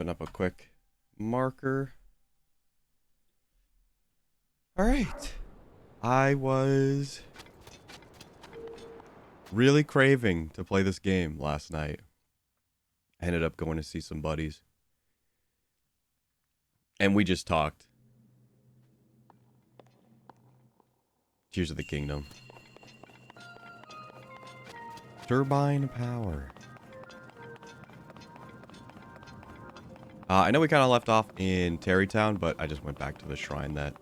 setting up a quick marker. All right. I was really craving to play this game last night. I ended up going to see some buddies. And we just talked. Tears of the Kingdom. Turbine power. I know we kind of left off in Terrytown, but I just went back to the shrine that,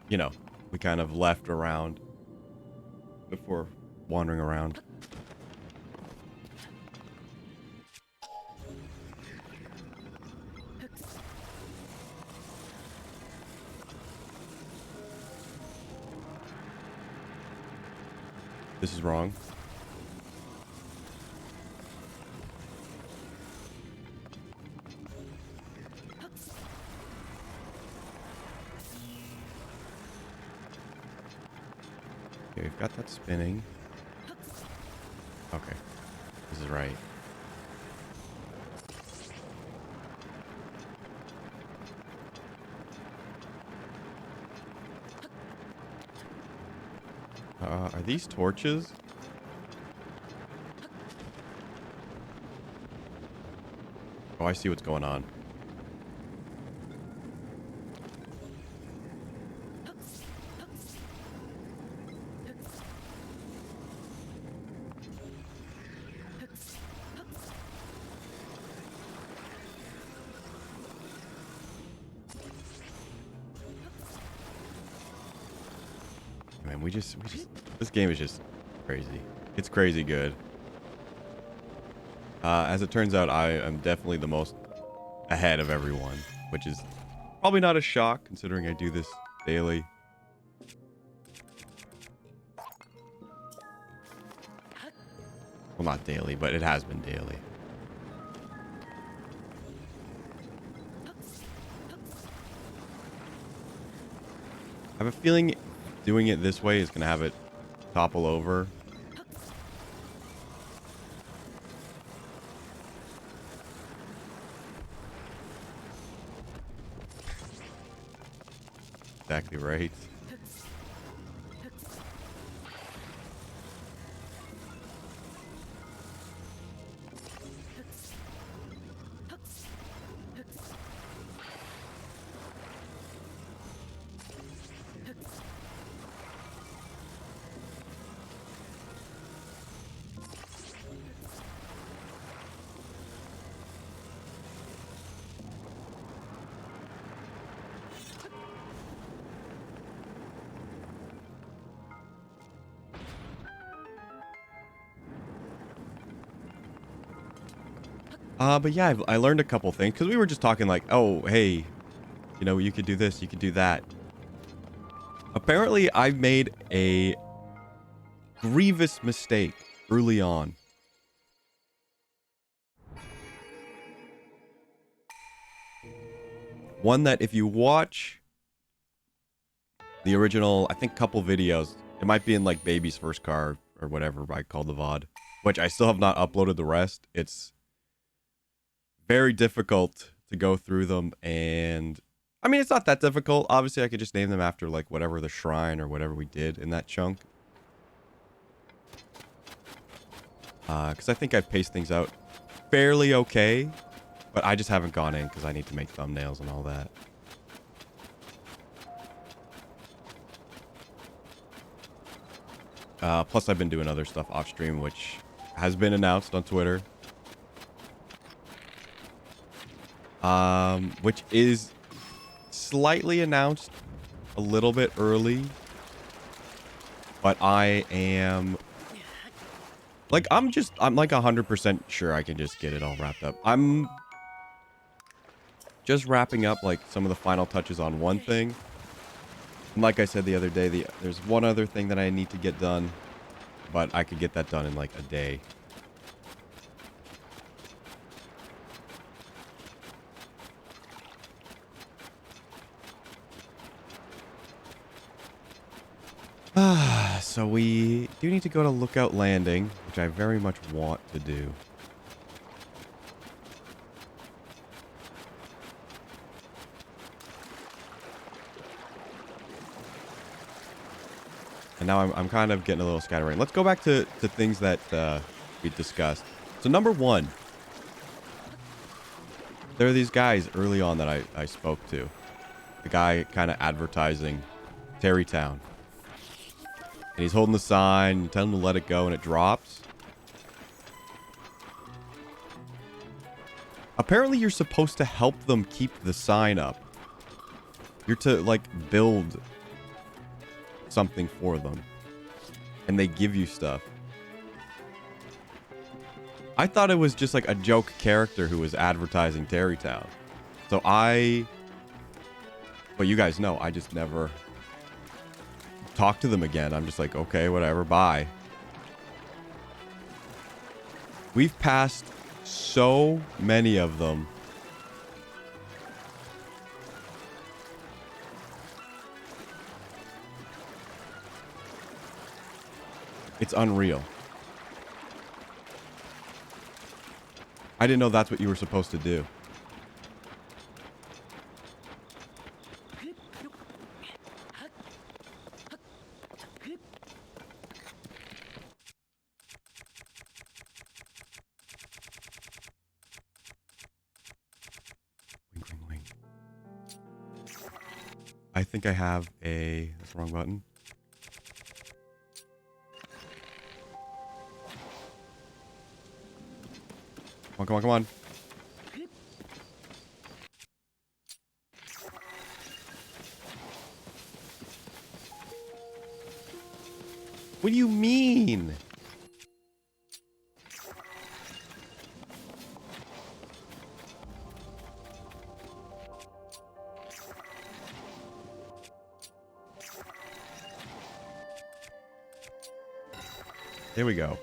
you know, we kind of left around before wandering around. This is wrong. Okay, we've got that spinning. Okay. This is right. Are these torches? Oh, I see what's going on. Man, we just, this game is just crazy. It's crazy good. As it turns out, I am definitely the most ahead of everyone, which is probably not a shock considering I do this daily. Well, not daily, but it has been daily. I have a feeling doing it this way is going to have it topple over. Exactly right. But yeah, I learned a couple things because we were just talking like, oh, hey, you know, you could do this, you could do that. Apparently, I made a grievous mistake early on. One that if you watch the original, I think couple videos, it might be in like Baby's First Car or whatever I call the VOD, which I still have not uploaded the rest. It's very difficult to go through them, and I mean, it's not that difficult. Obviously, I could just name them after like whatever the shrine or whatever we did in that chunk. Because I think I've paced things out fairly okay, but I just haven't gone in because I need to make thumbnails and all that. Plus, I've been doing other stuff off stream, which has been announced on Twitter. Which is slightly announced a little bit early, but I am like, I'm like 100% sure I can just get it all wrapped up. I'm just wrapping up like some of the final touches on one thing. And like I said the other day, there's one other thing that I need to get done, but I could get that done in like a day. So we do need to go to Lookout Landing, which I very much want to do. And now I'm kind of getting a little scatterbrained. Let's go back to things that we discussed. So number one, there are these guys early on that I spoke to. The guy kind of advertising Terrytown. And he's holding the sign, telling him to let it go, and it drops. Apparently, you're supposed to help them keep the sign up. You're to, like, build something for them. And they give you stuff. I thought it was just, like, a joke character who was advertising Terrytown. So But you guys know, I just never talk to them again. I'm just like, okay, whatever, bye. We've passed so many of them. It's unreal. I didn't know that's what you were supposed to do. Wing, wing, wing. I think I have that's the wrong button. Come on, come on, come on. What do you mean? There we go.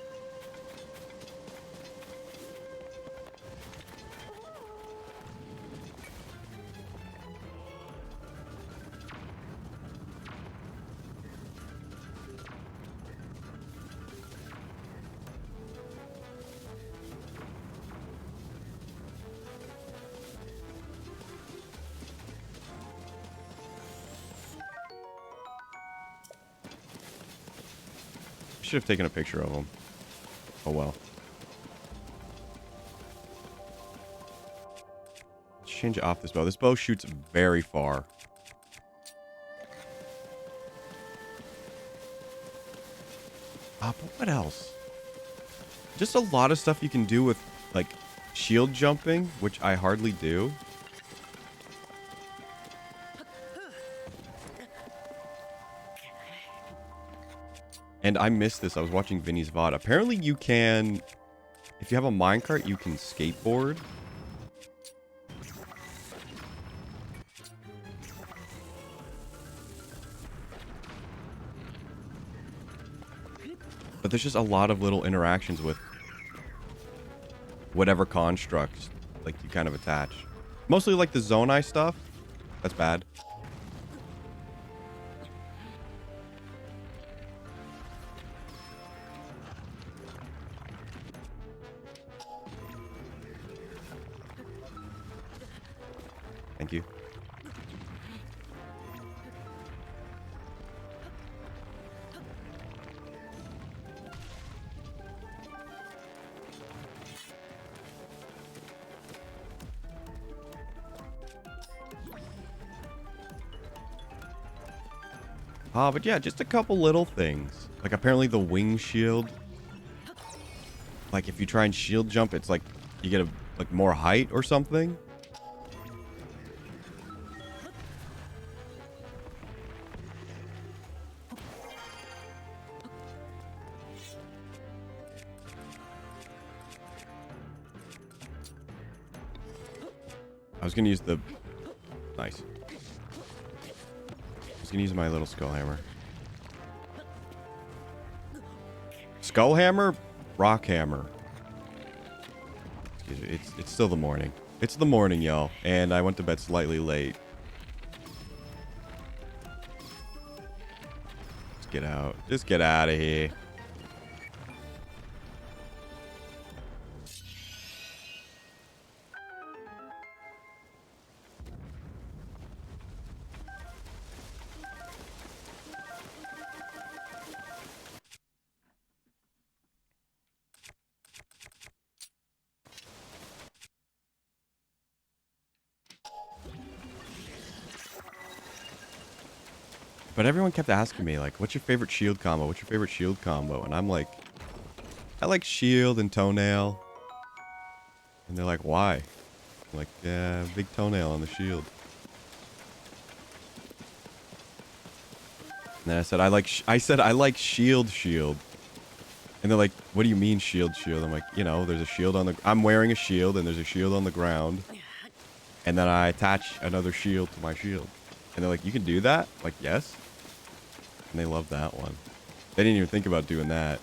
Should have taken a picture of him. Oh well. Let's change off this bow. This bow shoots very far. But what else? Just a lot of stuff you can do with, like, shield jumping, which I hardly do. And I missed this. I was watching Vinny's VOD. Apparently you can, if you have a minecart, you can skateboard. But there's just a lot of little interactions with whatever constructs, like, you kind of attach. Mostly, like, the Zonai stuff. That's bad. Thank you. But yeah, just a couple little things. Like, apparently the wing shield. Like, if you try and shield jump, it's like you get like more height or something. I was gonna use the... Nice. I was gonna use my little skull hammer. Skull hammer? Rock hammer. Excuse me. It's still the morning. It's the morning, y'all. And I went to bed slightly late. Let's get out. Just get out of here. But everyone kept asking me, like, what's your favorite shield combo? What's your favorite shield combo? And I'm like, I like shield and toenail. And they're like, why? I'm like, yeah, big toenail on the shield. And then I said, I like shield. And they're like, what do you mean shield? I'm like, you know, there's a shield on the, I'm wearing a shield and there's a shield on the ground. And then I attach another shield to my shield. And they're like, you can do that? I'm like, yes. And they love that one. They didn't even think about doing that.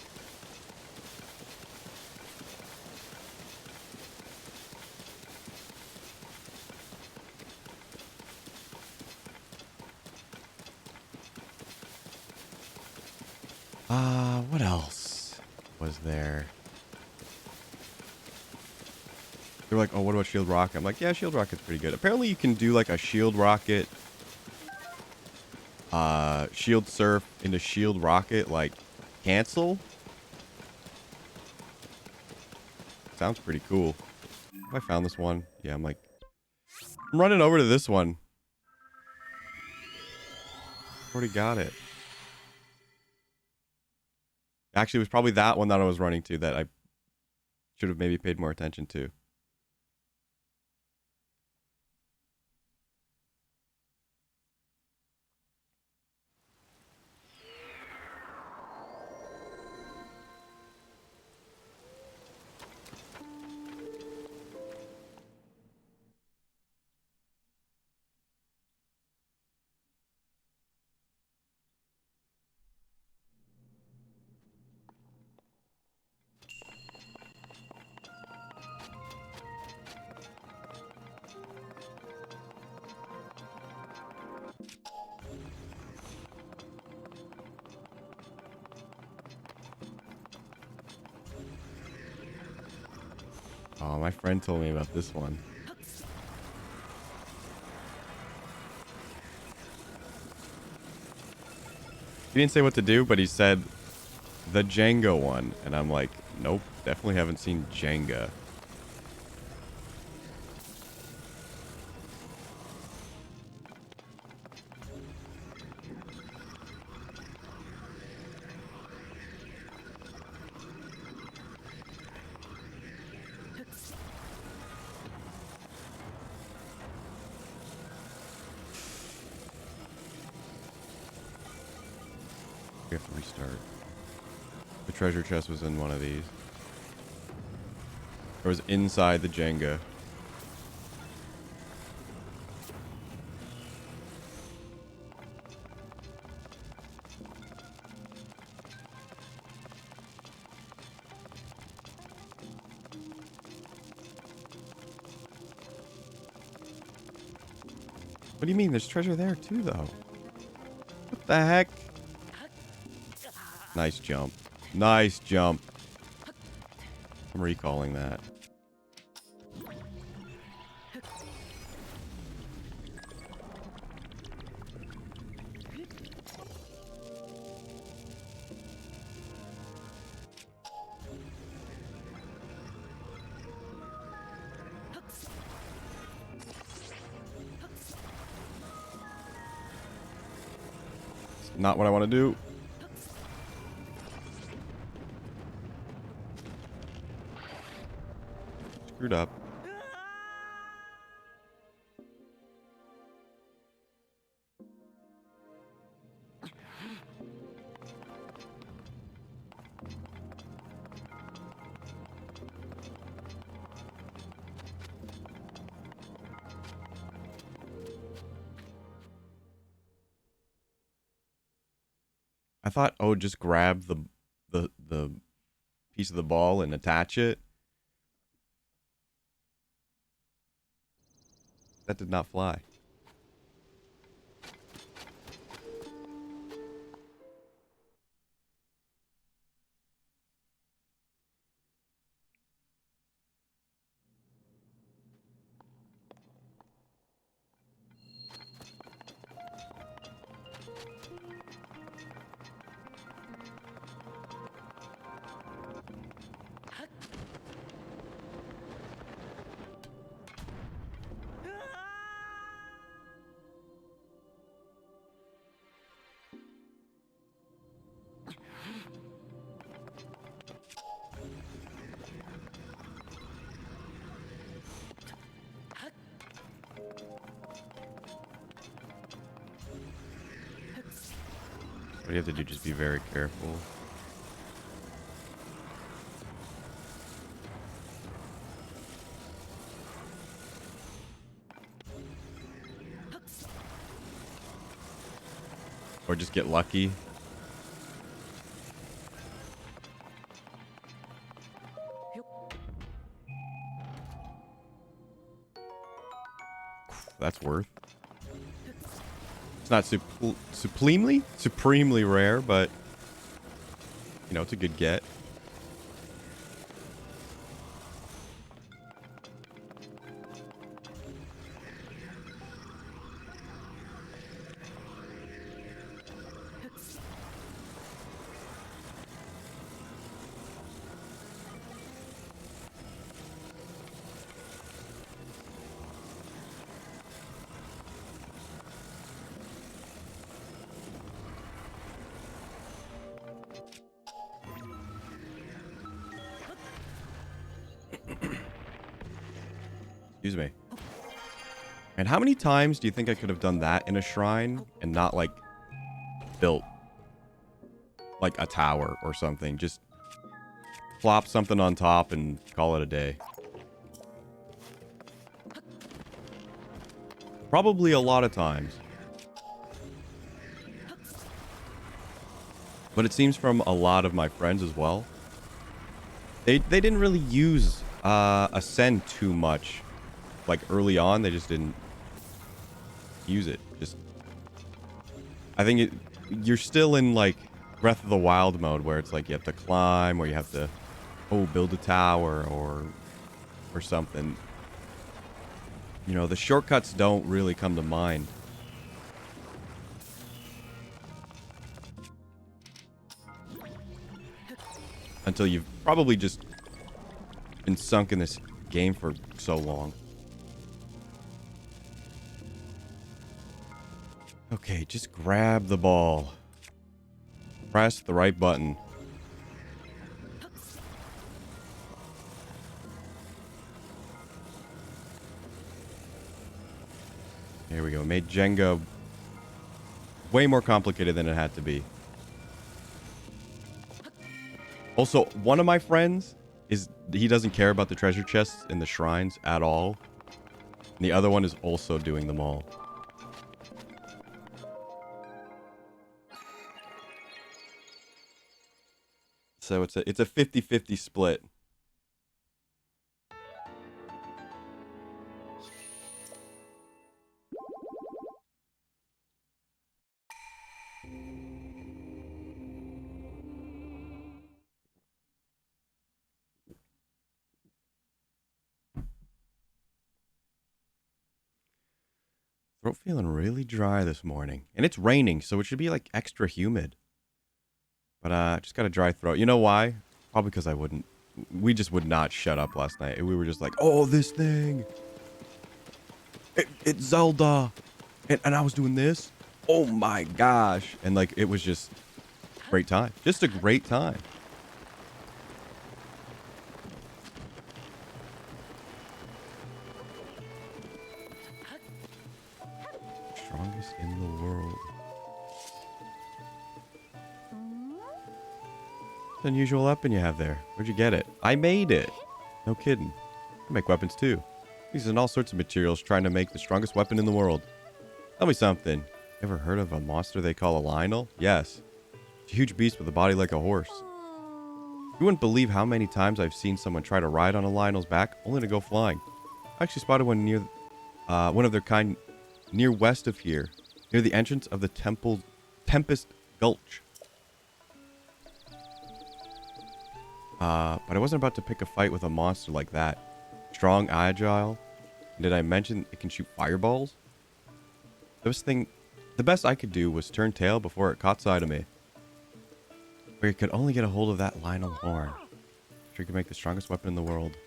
What else was there? They're like, oh, what about shield rocket? I'm like, yeah, shield rocket's pretty good. Apparently you can do like a shield rocket, shield surf into shield rocket, like cancel. Sounds pretty cool. Have I found this one? Yeah, I'm running over to this one. Already got it. Actually, it was probably that one that I was running to that I should have maybe paid more attention to. Oh, my friend told me about this one. He didn't say what to do, but he said the Jenga one. And I'm like, nope, definitely haven't seen Jenga. We have to restart. The treasure chest was in one of these. It was inside the Jenga. What do you mean? There's treasure there too, though. What the heck? Nice jump. Nice jump. I'm recalling that. Not what I want to do. Screwed up. I thought, oh, just grab the piece of the ball and attach it. That did not fly. What you have to do, just be very careful. Or just get lucky. That's worth. It's not supremely rare, but you know, it's a good get. Excuse me. And how many times do you think I could have done that in a shrine and not like built like a tower or something? Just plop something on top and call it a day. Probably a lot of times. But it seems from a lot of my friends as well. They didn't really use Ascend too much. Like early on, they just didn't use it. Just, I think you're still in like Breath of the Wild mode where it's like you have to climb or you have to, build a tower or something. You know, the shortcuts don't really come to mind. Until you've probably just been sunk in this game for so long. Okay, just grab the ball. Press the right button. Here we go. Made Jenga way more complicated than it had to be. Also, one of my friends he doesn't care about the treasure chests in the shrines at all. And the other one is also doing them all. So it's a 50-50 split. Throat feeling really dry this morning. And it's raining, so it should be like extra humid. But just got a dry throat. You know why? Probably because we just would not shut up last night. We were just like, oh, this thing. It's Zelda. And I was doing this. Oh my gosh. And like, it was just a great time. Just a great time. Strongest in the world. It's an unusual weapon you have there. Where'd you get it? I made it. No kidding. I make weapons too. Using all sorts of materials trying to make the strongest weapon in the world. Tell me something. Ever heard of a monster they call a Lionel? Yes. It's a huge beast with a body like a horse. You wouldn't believe how many times I've seen someone try to ride on a Lionel's back only to go flying. I actually spotted one near one of their kind near west of here, near the entrance of the Tempest Gulch. But I wasn't about to pick a fight with a monster like that. Strong, agile. And did I mention it can shoot fireballs? The best I could do was turn tail before it caught sight of me. Where it could only get a hold of that Lionel horn. Sure could make the strongest weapon in the world.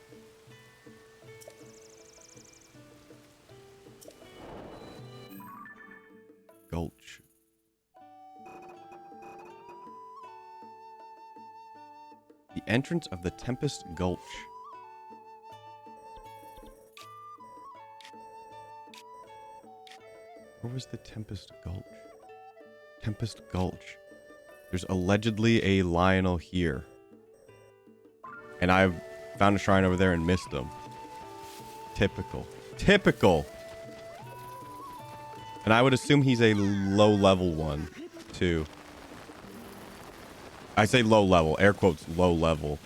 Gulch. The entrance of the Tempest Gulch. Where was the Tempest Gulch? Tempest Gulch. There's allegedly a Lionel here. And I've found a shrine over there and missed him. Typical. Typical! And I would assume he's a low level one, too. I say low level. Air quotes, low level.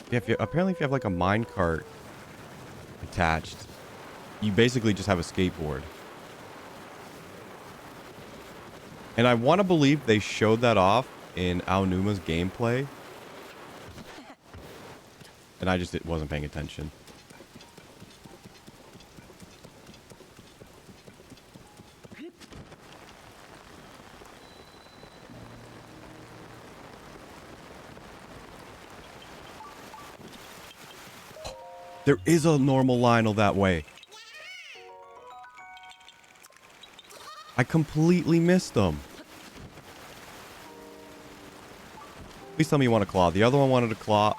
Yeah, apparently if you have like a minecart attached, you basically just have a skateboard. And I want to believe they showed that off in Aonuma's gameplay. And I just wasn't paying attention. There is a normal Lionel that way. I completely missed them. Please tell me you want a claw. The other one wanted a claw.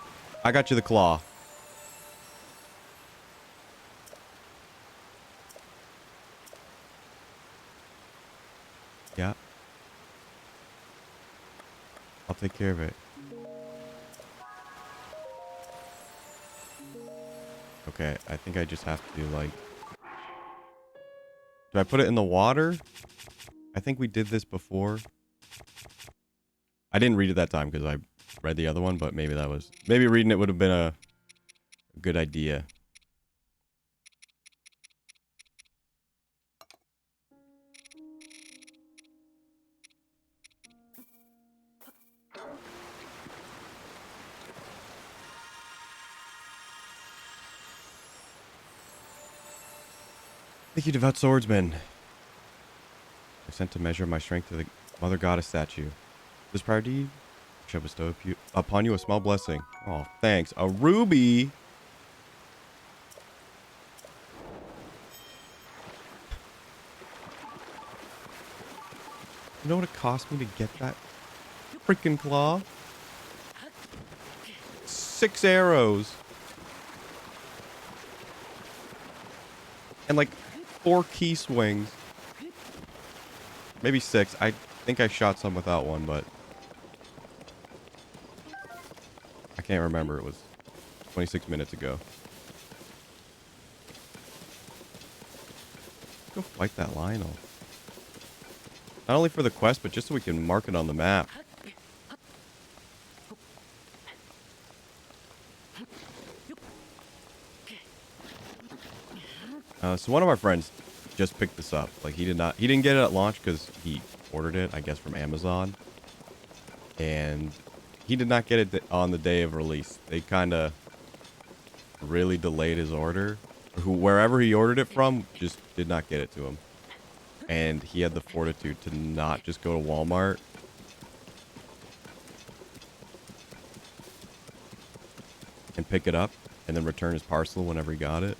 I got you the claw. Yeah. I'll take care of it. Okay, I think I just have to, like... Do I put it in the water? I think we did this before. I didn't read it that time because I read the other one, but maybe that was... Maybe reading it would have been a good idea. Thank you, devout swordsman. I sent to measure my strength to the Mother Goddess statue. This prior deed shall bestow upon you a small blessing. Oh, thanks. A ruby. You know what it cost me to get that freaking claw? 6 arrows. And like 4 key swings. Maybe 6. I think I shot some without one, but I can't remember. It was 26 minutes ago. Let's go fight that Lionel. Not only for the quest, but just so we can mark it on the map. So one of our friends just picked this up. Like he didn't get it at launch because he ordered it, I guess, from Amazon. And he did not get it on the day of release. They kind of really delayed his order. Wherever he ordered it from, just did not get it to him. And he had the fortitude to not just go to Walmart. And pick it up and then return his parcel whenever he got it.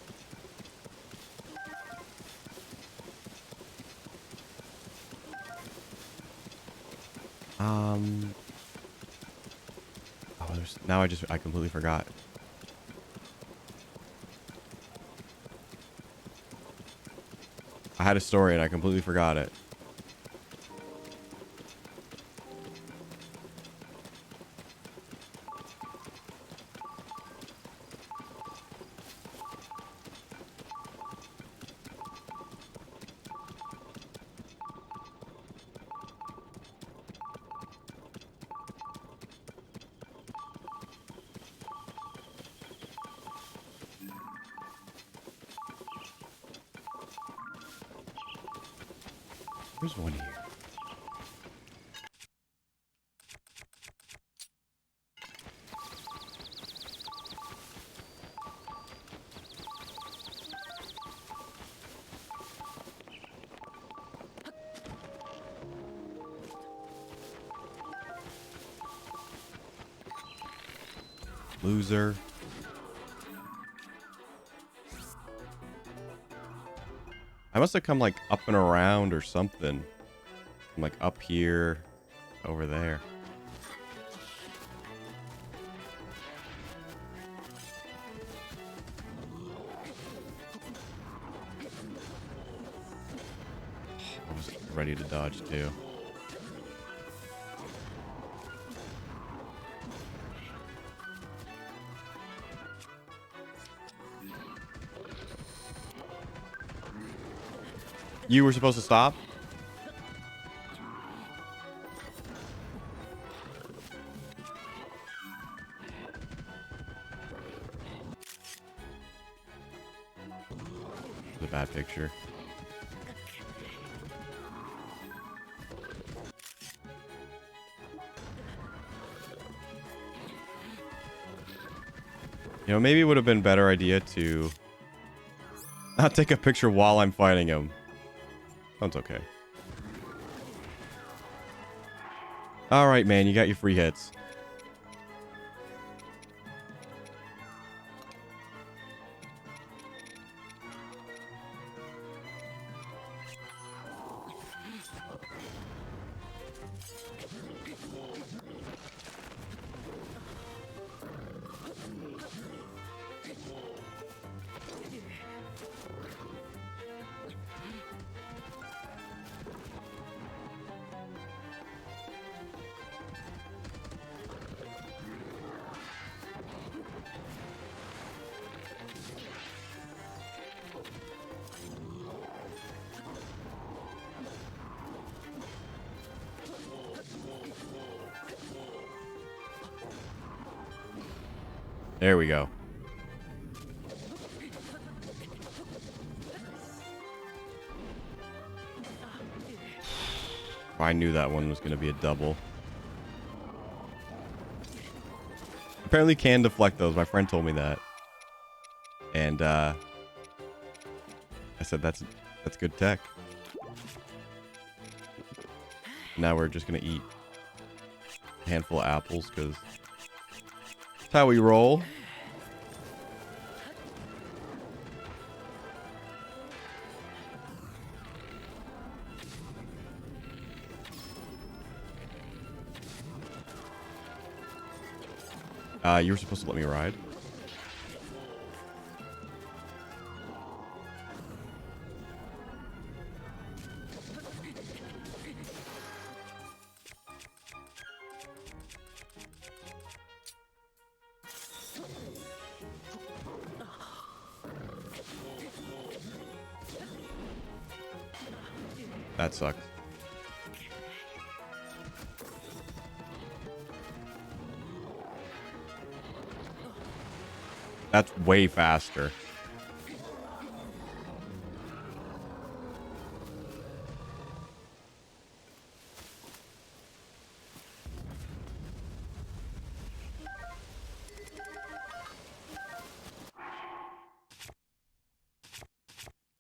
Now I completely forgot. I had a story and I completely forgot it. There's one here. Loser. I must have come like up and around or something. I'm like up here, over there. I was ready to dodge too. You were supposed to stop? It's a bad picture. You know, maybe it would have been a better idea to not take a picture while I'm fighting him. Sounds okay. All right, man, you got your free hits. There we go. I knew that one was going to be a double. Apparently can deflect those. My friend told me that. And I said that's good tech. Now we're just going to eat a handful of apples because that's how we roll. You were supposed to let me ride. That sucked. That's way faster.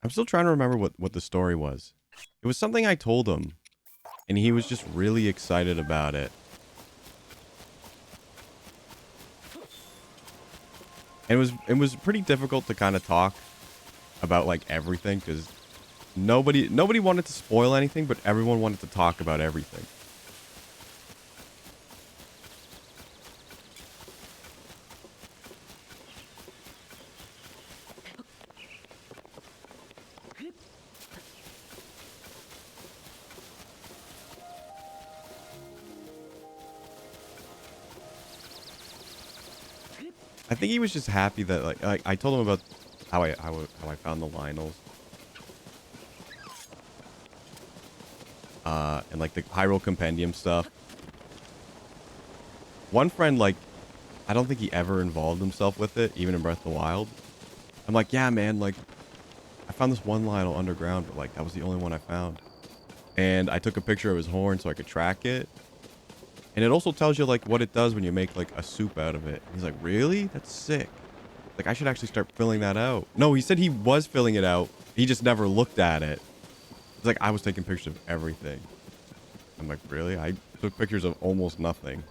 I'm still trying to remember what the story was. It was something I told him, and he was just really excited about it. And it was pretty difficult to kind of talk about like everything because nobody wanted to spoil anything, but everyone wanted to talk about everything. I think he was just happy that like I told him about how I found the Lionels. And like the Hyrule Compendium stuff. One friend, like, I don't think he ever involved himself with it, even in Breath of the Wild. I'm like, yeah, man, like, I found this one Lionel underground, but like that was the only one I found. And I took a picture of his horn so I could track it. And it also tells you like what it does when you make like a soup out of it. He's like, really? That's sick. Like, I should actually start filling that out. No, he said he was filling it out. He just never looked at it. It's like I was taking pictures of everything. I'm like, really? I took pictures of almost nothing.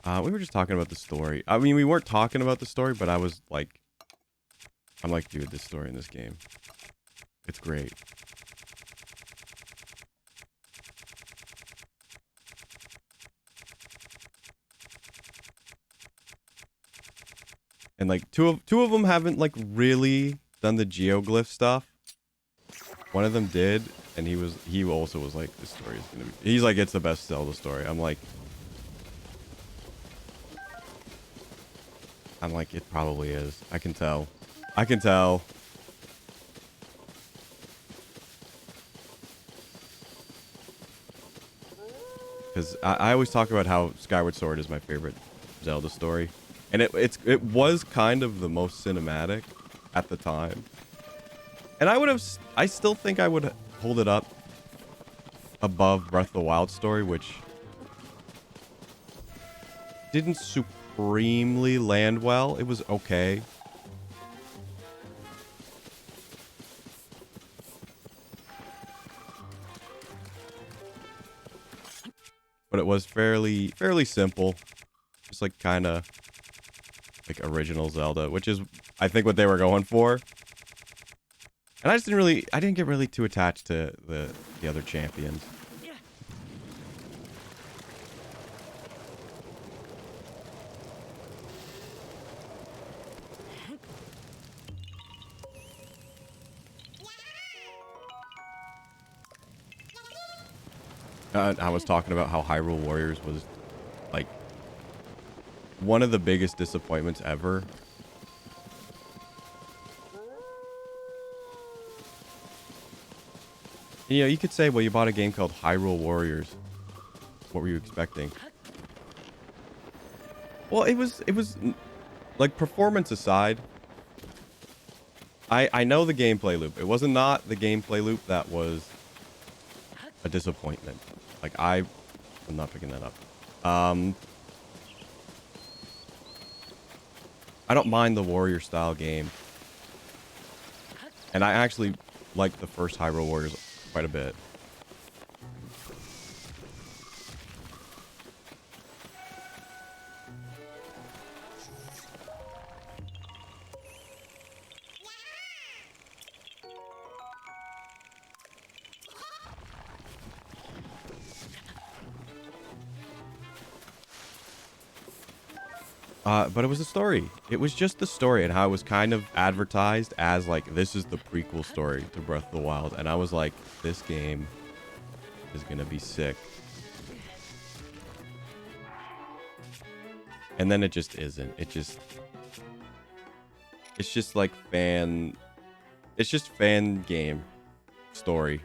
We were just talking about the story. I mean, we weren't talking about the story, but I was like, I'm like, dude, this story in this game, it's great. And like two of them haven't like really done the geoglyph stuff. One of them did, and he also was like, this story is gonna be. He's like, it's the best Zelda story. I'm like, it probably is. I can tell. I can tell. Because I always talk about how Skyward Sword is my favorite Zelda story. And it was kind of the most cinematic at the time. And I still think I would hold it up above Breath of the Wild story, which didn't supremely land well. It was okay. But it was fairly simple. Just like kind of like original Zelda, which is I think what they were going for. And I didn't get really too attached to the other champions. I was talking about how Hyrule Warriors was like one of the biggest disappointments ever. You know, you could say, well, you bought a game called Hyrule Warriors. What were you expecting? Well, it was like, performance aside, I know the gameplay loop. It wasn't not the gameplay loop that was a disappointment. Like, I'm not picking that up. I don't mind the warrior style game. And I actually like the first Hyrule Warriors quite a bit. But it was the story. It was just the story and how it was kind of advertised as like, this is the prequel story to Breath of the Wild. And I was like, this game is going to be sick. And then it just isn't. It's just like it's just fan game story.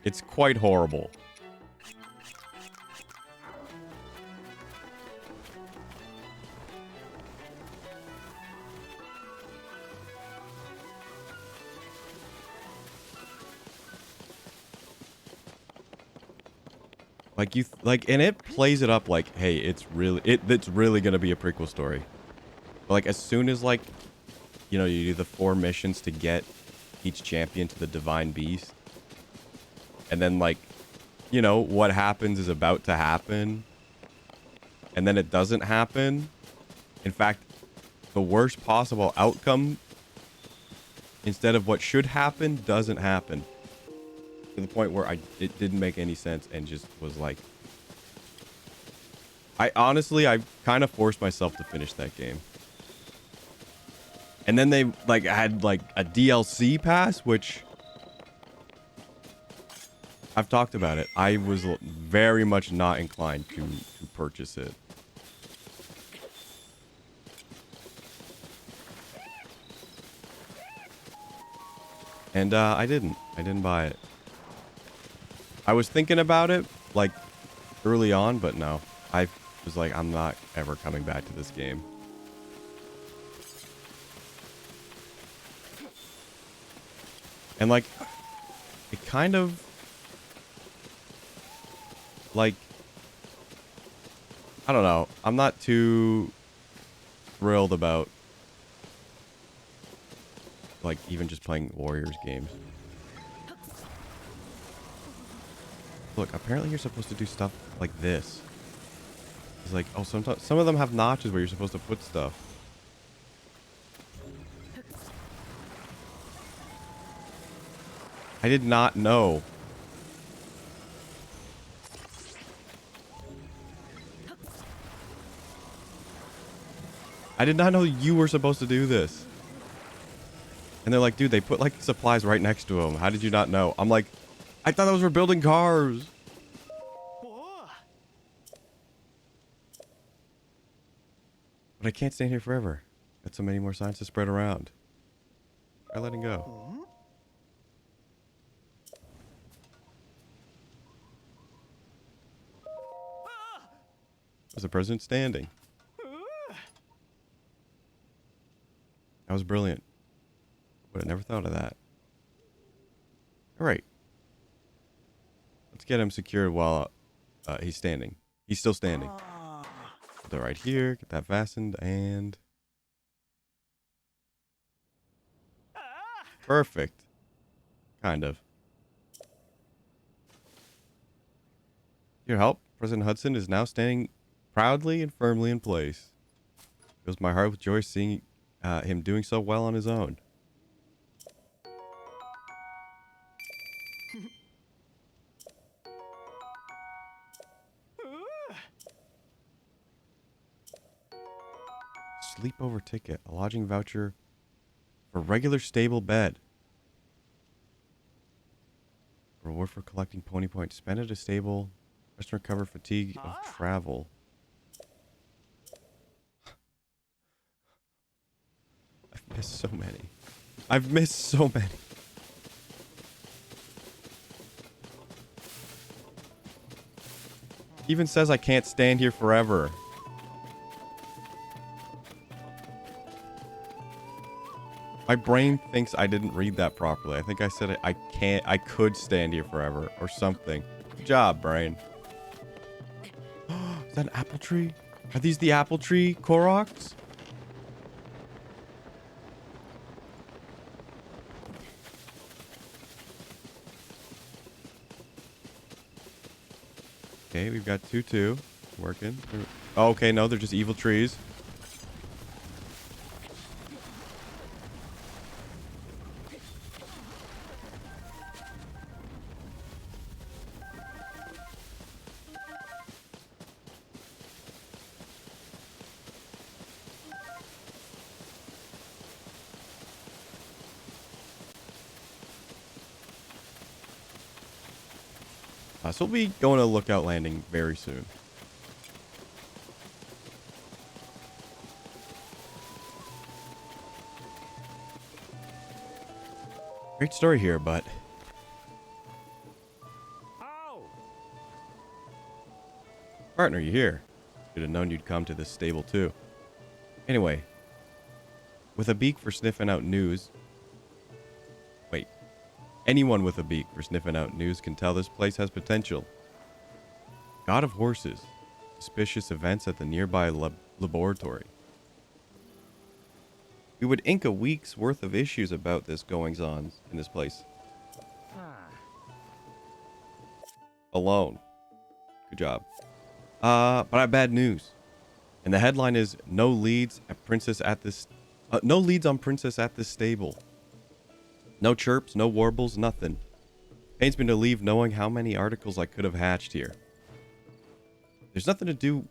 It's quite horrible. And it plays it up like, hey, it's really gonna be a prequel story. But like, as soon as like, you know, you do the 4 missions to get each champion to the Divine Beast, and then like, you know, what happens is about to happen, and then it doesn't happen. In fact, the worst possible outcome, instead of what should happen, doesn't happen. To the point where it didn't make any sense and just was like, I kind of forced myself to finish that game. And then they like had like a DLC pass, which I've talked about it. I was very much not inclined to purchase it. And I didn't buy it. I was thinking about it like early on, but no. I was like, I'm not ever coming back to this game. And like, it kind of like, I don't know. I'm not too thrilled about like even just playing Warriors games. Look, apparently you're supposed to do stuff like this. It's like, oh, sometimes some of them have notches where you're supposed to put stuff. I did not know. I did not know you were supposed to do this. And they're like, dude, they put like supplies right next to them. How did you not know? I'm like, I thought those were building cars. But I can't stand here forever. Got so many more signs to spread around. Try letting go. Was the president standing? That was brilliant. Would have never thought of that. All right. Let's get him secured while he's standing. He's still standing. Put that right here. Get that fastened and... Perfect. Kind of. Your help, President Hudson is now standing proudly and firmly in place. Fills my heart with joy seeing him doing so well on his own. Sleepover ticket, a lodging voucher for regular stable bed. Reward for collecting pony points. Spend at a stable. Rest and recover fatigue of travel. I've missed so many. I've missed so many. Even says I can't stand here forever. My brain thinks I didn't read that properly. I think I said I could stand here forever or something. Good job, brain. Is that an apple tree? Are these the apple tree Koroks? Okay, we've got 2-2 working. Oh, okay, no, they're just evil trees. So we'll be going to Lookout Landing very soon. Great story here, but... Partner, you here? Should have known you'd come to this stable too. Anyway, with a beak for sniffing out news... Wait. Anyone with a beak for sniffing out news can tell this place has potential. God of Horses. Suspicious events at the nearby laboratory. We would ink a week's worth of issues about this goings-on in this place. Alone. Good job. But I have bad news. And the headline is no leads on Princess at this stable. No chirps, no warbles, nothing. Pains me to leave knowing how many articles I could have hatched here. There's nothing to do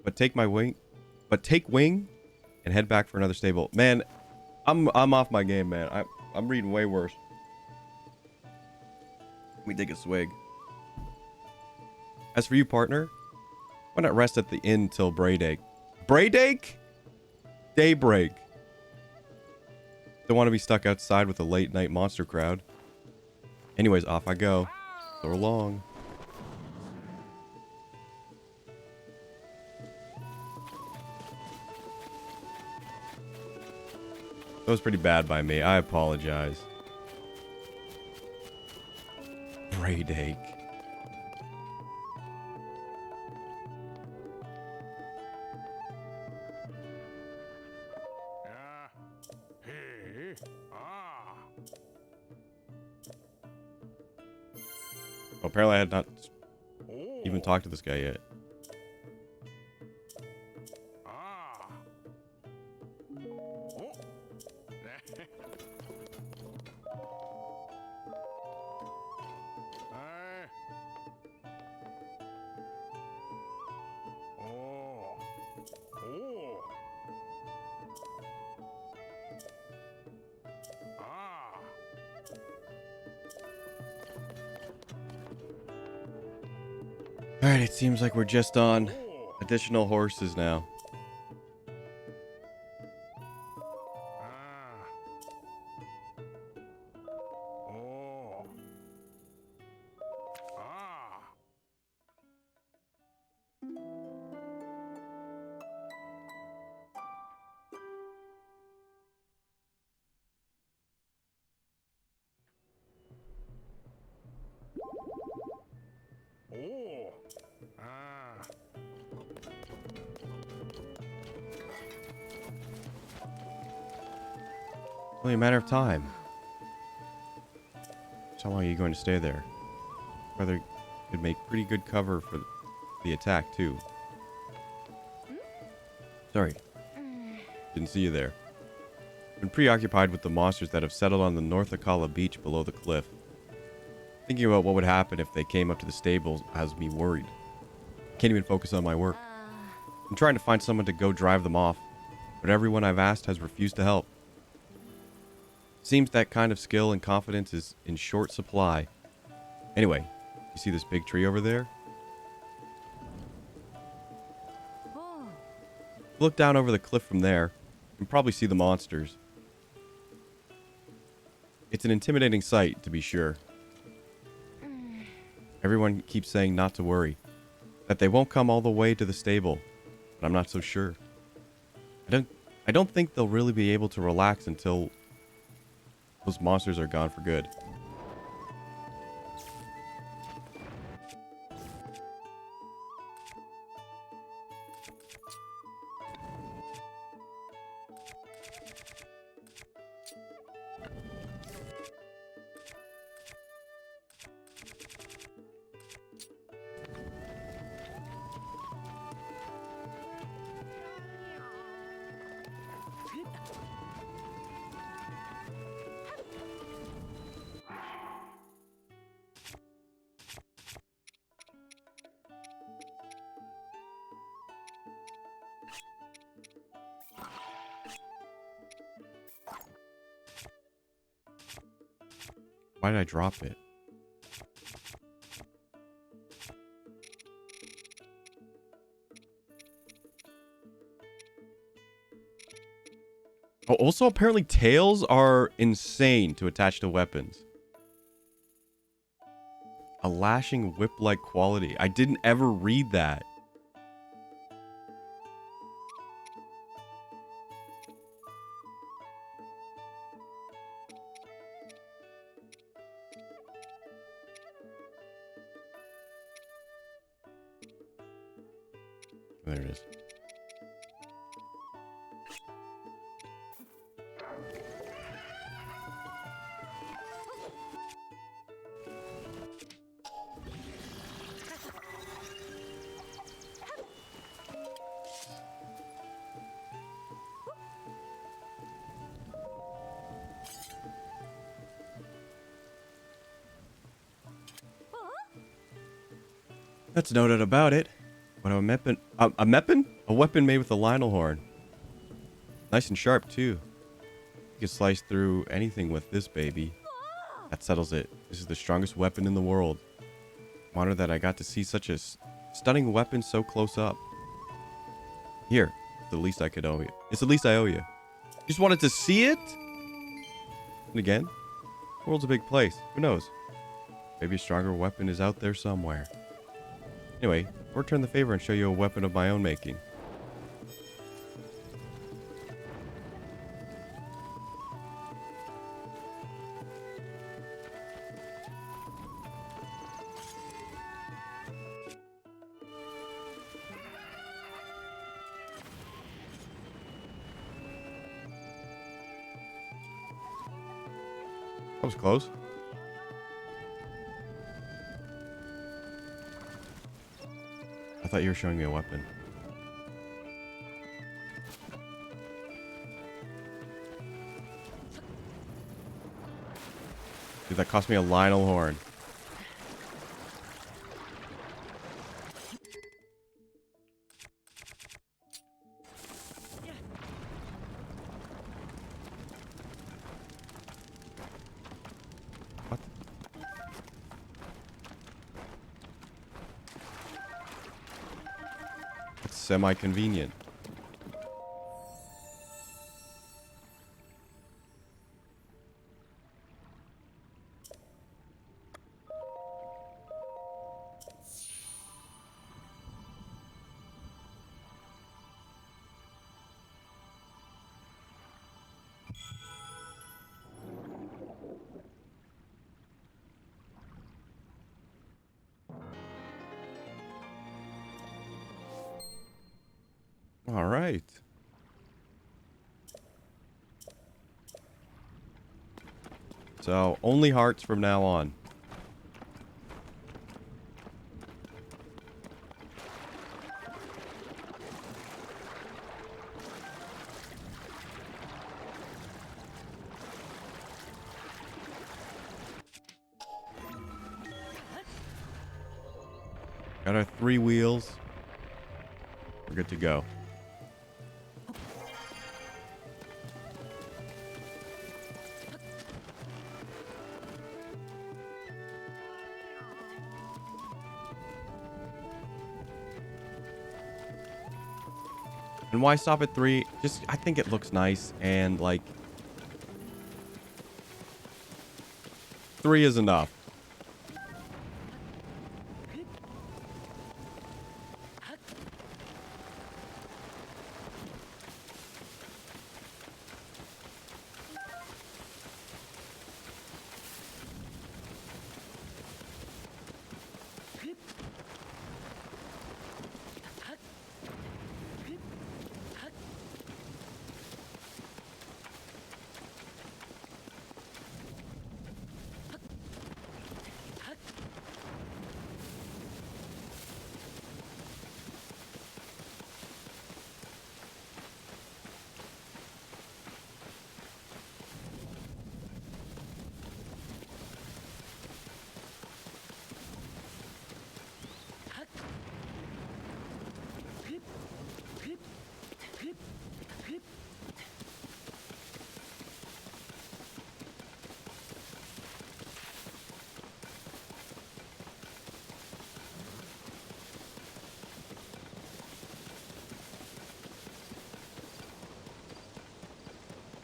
but take wing and head back for another stable. Man, I'm off my game, man. I'm reading way worse. Let me take a swig. As for you, partner, why not rest at the inn till Braydake? Braydake? Daybreak. Don't want to be stuck outside with a late night monster crowd. Anyways, off I go. So long. That was pretty bad by me. I apologize. Braydake. Well, apparently I had not even talked to this guy yet. Alright, it seems like we're just on additional horses now. Only a matter of time. So how long are you going to stay there? Brother could make pretty good cover for the attack, too. Sorry. Didn't see you there. Been preoccupied with the monsters that have settled on the North Akala beach below the cliff. Thinking about what would happen if they came up to the stables has me worried. Can't even focus on my work. I'm trying to find someone to go drive them off, but everyone I've asked has refused to help. Seems that kind of skill and confidence is in short supply. Anyway, you see this big tree over there? Look down over the cliff from there, you can probably see the monsters. It's an intimidating sight, to be sure. Everyone keeps saying not to worry, that they won't come all the way to the stable, but I'm not so sure. I don't think they'll really be able to relax until those monsters are gone for good. Why did I drop it? Oh, also apparently tails are insane to attach to weapons. A lashing whip-like quality. I didn't ever read that. There it is. That's no doubt about it. But a weapon, a weapon made with a Lionel horn. Nice and sharp too. You can slice through anything with this baby. That settles it. This is the strongest weapon in the world. I'm honored that I got to see such a stunning weapon so close up. Here, it's the least I could owe you. It's the least I owe you. Just wanted to see it? And again, the world's a big place. Who knows? Maybe a stronger weapon is out there somewhere. Anyway, I'll return the favor and show you a weapon of my own making. That was close. I thought you were showing me a weapon. Dude, that cost me a Lionel horn. What? semi-convenient. All right. So, only hearts from now on. Got our 3 wheels. We're good to go. And why stop at 3? Just, I think it looks nice, and like 3 is enough.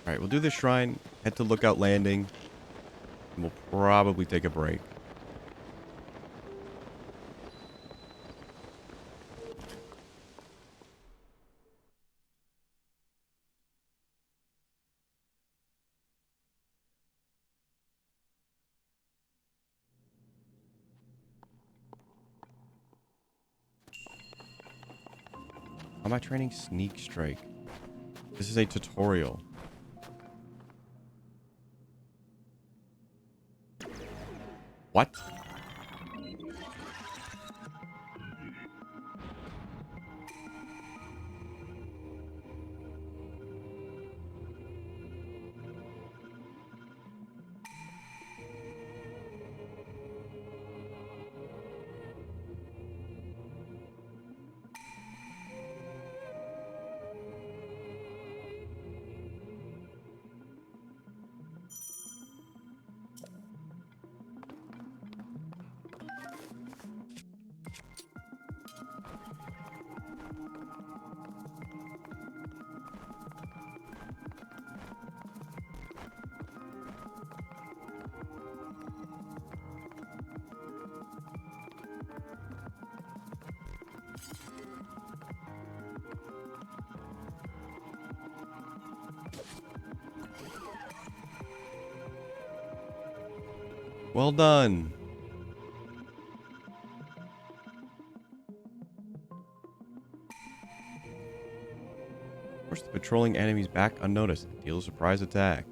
All right, we'll do the shrine, head to Lookout Landing, and we'll probably take a break. How am I training Sneak Strike? This is a tutorial. What? Well done. Force the patrolling enemies back unnoticed. Deal a surprise attack.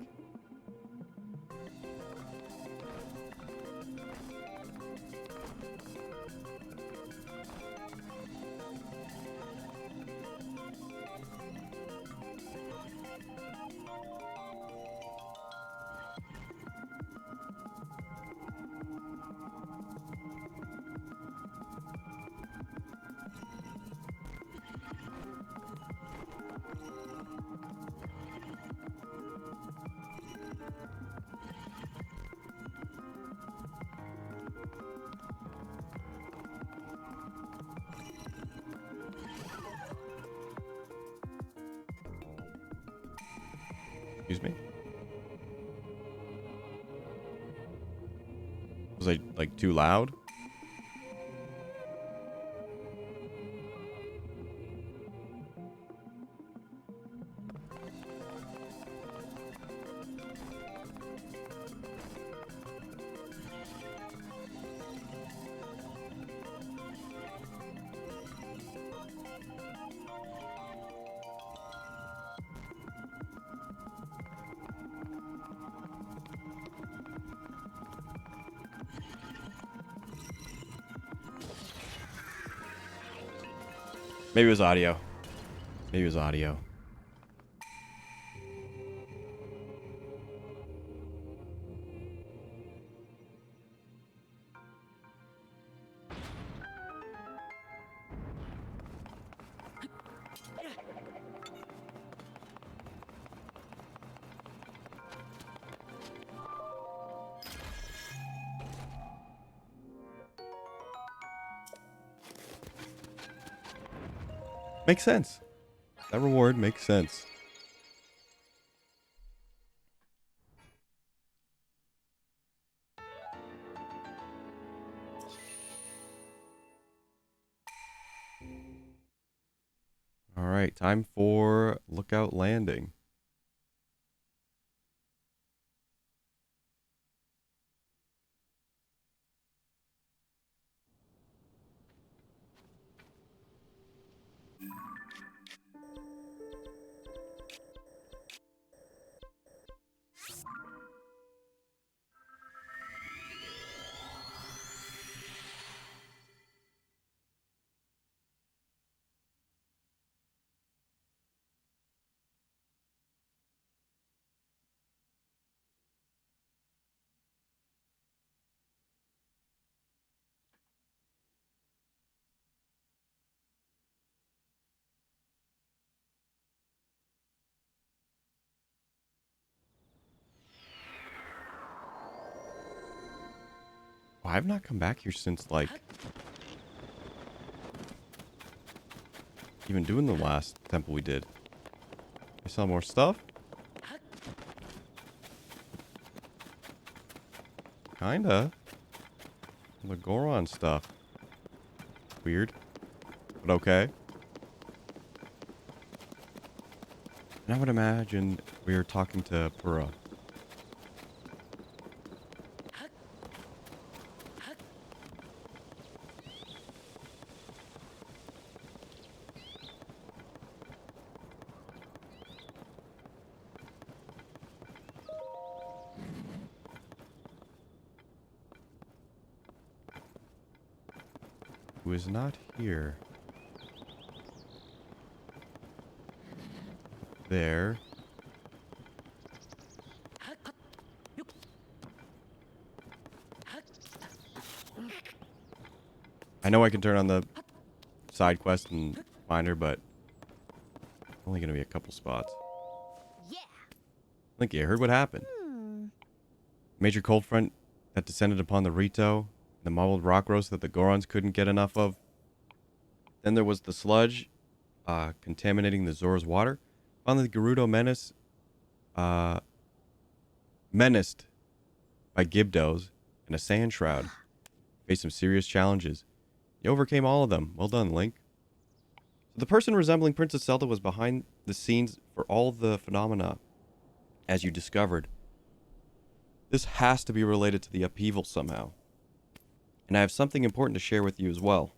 Excuse me? Was I, like, too loud? Maybe it was audio. Maybe it was audio. Makes sense. That reward makes sense. All right, time for Lookout Landing. Oh, I've not come back here since, like, even doing the last temple we did. I saw more stuff. Kinda. The Goron stuff. Weird. But okay. And I would imagine we were talking to Pura. Who is not here. There. I know I can turn on the side quest and find her, but only gonna be a couple spots. Yeah. Linky, I heard what happened. Major cold front that descended upon the Rito, the mottled rock roast that the Gorons couldn't get enough of. Then there was the sludge contaminating the Zora's water. Finally, the Gerudo menaced by Gibdos and a sand shroud, faced some serious challenges. You overcame all of them. Well done, Link. So the person resembling Princess Zelda was behind the scenes for all the phenomena, as you discovered. This has to be related to the upheaval somehow. And I have something important to share with you as well.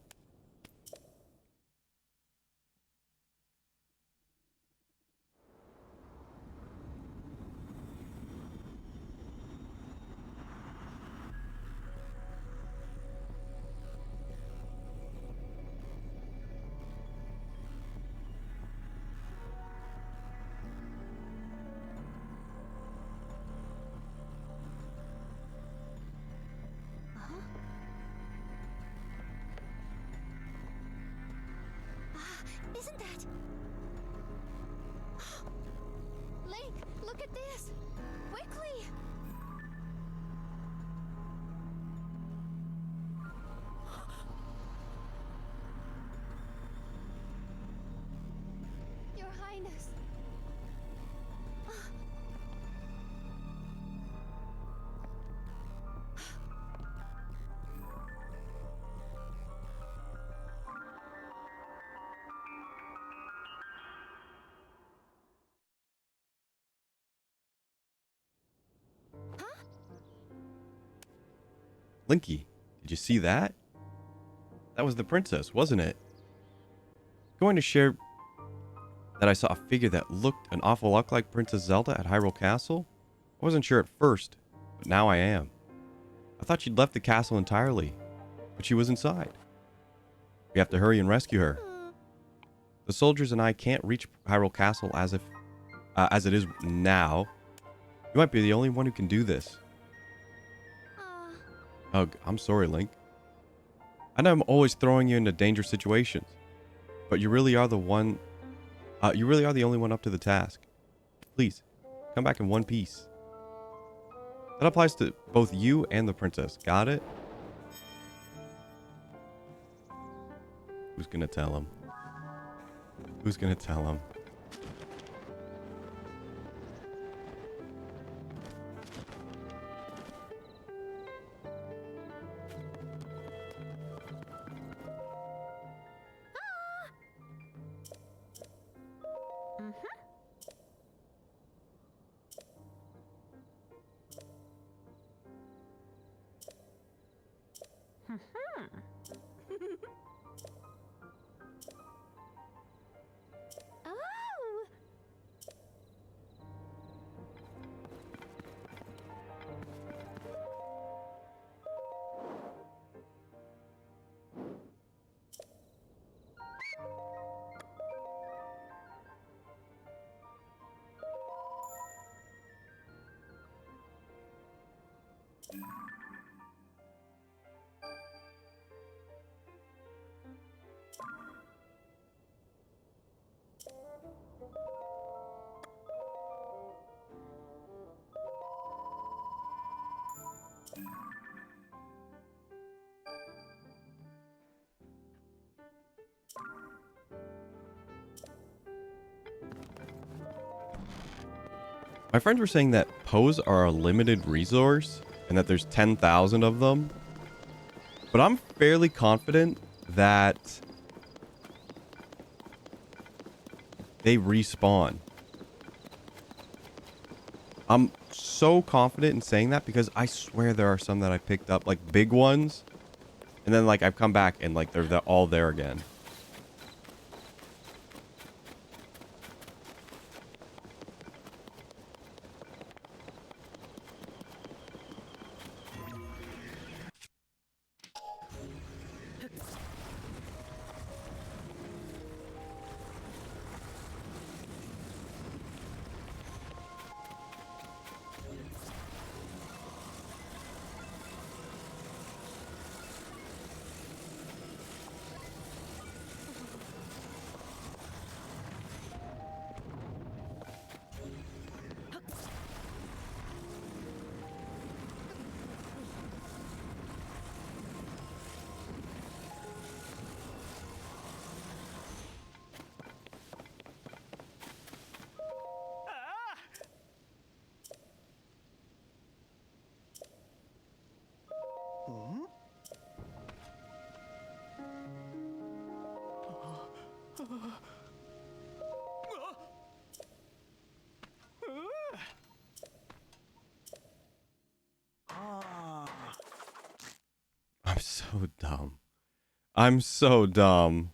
Isn't that... Link, look at this! Quickly! Your Highness. Linky, did you see that? That was the princess, wasn't it? Going to share that I saw a figure that looked an awful lot like Princess Zelda at Hyrule Castle? I wasn't sure at first, but now I am. I thought she'd left the castle entirely, but she was inside. We have to hurry and rescue her. The soldiers and I can't reach Hyrule Castle as it is now. You might be the only one who can do this. Ugh, I'm sorry, Link. I know I'm always throwing you into dangerous situations, but you really are the one. You really are the only one up to the task. Please, come back in one piece. That applies to both you and the princess. Got it? Who's gonna tell him? Who's gonna tell him? Oh! My friends were saying that Poes are a limited resource and that there's 10,000 of them. But I'm fairly confident that they respawn. I'm so confident in saying that because I swear there are some that I picked up, like big ones. And then like I've come back and like they're all there again. I'm so dumb. I'm so dumb.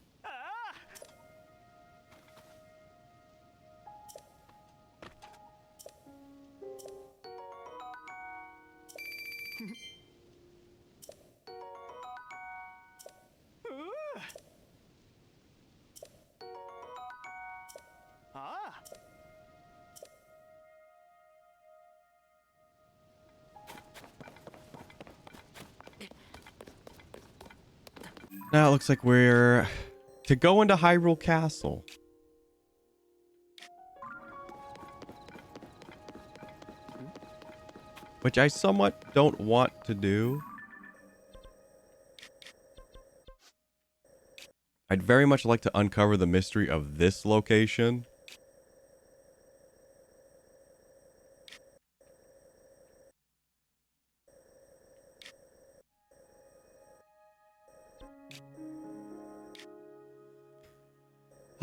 Now it looks like we're to go into Hyrule Castle. Which I somewhat don't want to do. I'd very much like to uncover the mystery of this location.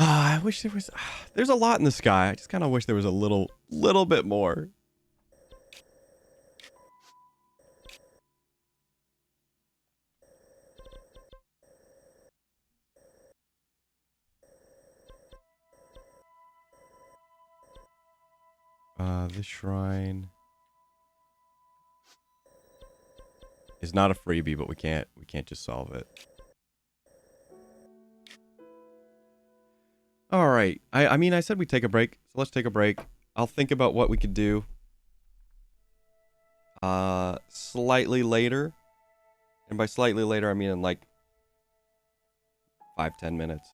I wish there was... there's a lot in the sky. I just kind of wish there was a little bit more. This shrine is not a freebie, but we can't just solve it. All right. I mean, I said we'd take a break, so let's take a break. I'll think about what we could do. Slightly later, and by slightly later, I mean in like 5-10 minutes.